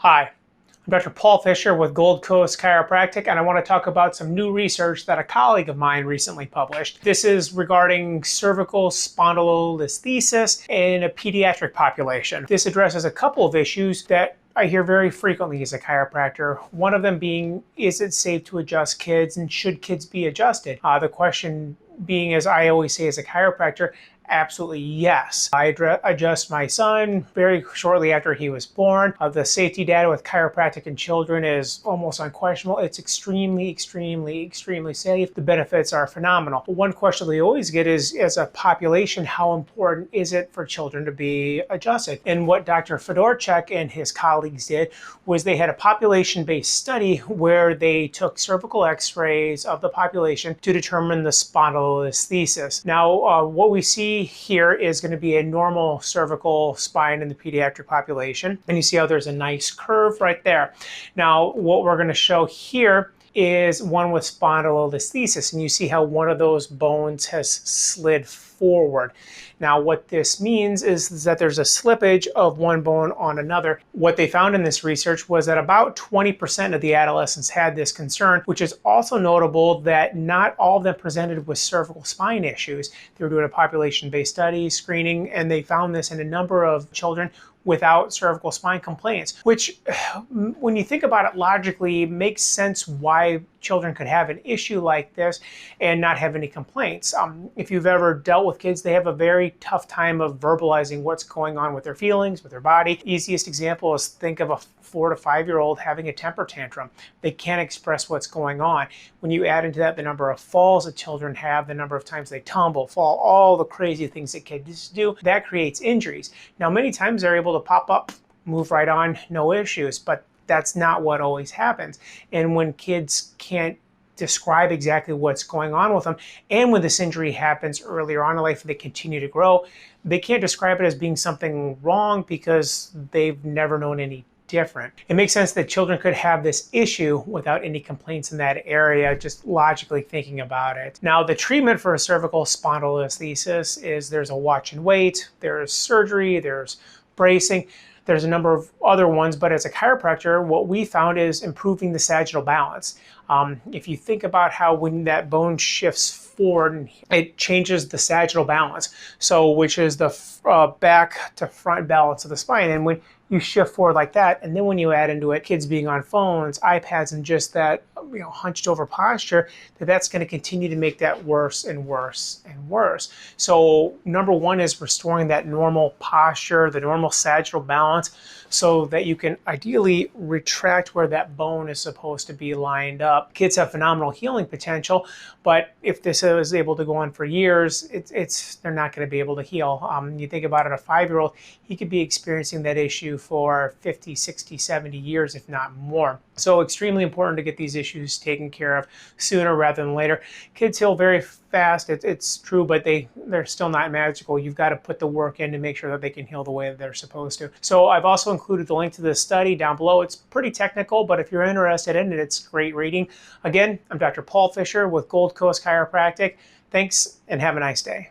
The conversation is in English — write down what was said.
Hi, I'm Dr. Paul Fisher with Gold Coast Chiropractic, and I want to talk about some new research that a colleague of mine recently published. This is regarding cervical spondylolisthesis in a pediatric population. This addresses a couple of issues that I hear very frequently as a chiropractor. One of them being, is it safe to adjust kids, and should kids be adjusted? The question being, as I always say as a chiropractor, absolutely yes. I adjust my son very shortly after he was born. The safety data with chiropractic in children is almost unquestionable. It's extremely safe. The benefits are phenomenal. But one question we always get is, as a population, how important is it for children to be adjusted? And what Dr. Fedorchak and his colleagues did was they had a population-based study where they took cervical x-rays of the population to determine the spondylolisthesis. Now, what we see here is going to be a normal cervical spine in the pediatric population. And you see how there's a nice curve right there. Now, what we're going to show here is one with spondylolisthesis, and you see how one of those bones has slid forward. Now, what this means is that there's a slippage of one bone on another. What they found in this research was that about 20% of the adolescents had this concern, which is also notable that not all of them presented with cervical spine issues. They were doing a population-based study, screening, and they found this in a number of children without cervical spine complaints, which, when you think about it logically, makes sense why children could have an issue like this and not have any complaints. If you've ever dealt with kids, they have a very tough time of verbalizing what's going on with their feelings, with their body. Easiest example is think of a 4 to 5-year-old having a temper tantrum. They can't express what's going on. When you add into that the number of falls that children have, the number of times they tumble, fall, all the crazy things that kids do, that creates injuries. Now, many times they're able to pop up, move right on, no issues, but that's not what always happens. And when kids can't describe exactly what's going on with them, and when this injury happens earlier on in life and they continue to grow, they can't describe it as being something wrong because they've never known any different. It makes sense that children could have this issue without any complaints in that area, just logically thinking about it. Now, the treatment for a cervical spondylolisthesis is there's a watch and wait, there's surgery, there's bracing. There's a number of other ones, but as a chiropractor, what we found is improving the sagittal balance. If you think about how when that bone shifts forward, it changes the sagittal balance, so which is the back to front balance of the spine. And when you shift forward like that, and then when you add into it kids being on phones, iPads, and just that hunched over posture, that's going to continue to make that worse and worse and worse. So number one is restoring that normal posture, the normal sagittal balance, so that you can ideally retract where that bone is supposed to be lined up. Kids have phenomenal healing potential, but if this is able to go on for years, they're not going to be able to heal. You think about it, a 5-year-old, he could be experiencing that issue for 50, 60, 70 years, if not more. So extremely important to get these issues taken care of sooner rather than later. Kids heal very fast, it's true, but they're still not magical. You've got to put the work in to make sure that they can heal the way that they're supposed to. So I've also included the link to this study down below. It's pretty technical, but if you're interested in it, it's great reading. Again, I'm Dr. Paul Fisher with Gold Coast Chiropractic. Thanks, and have a nice day.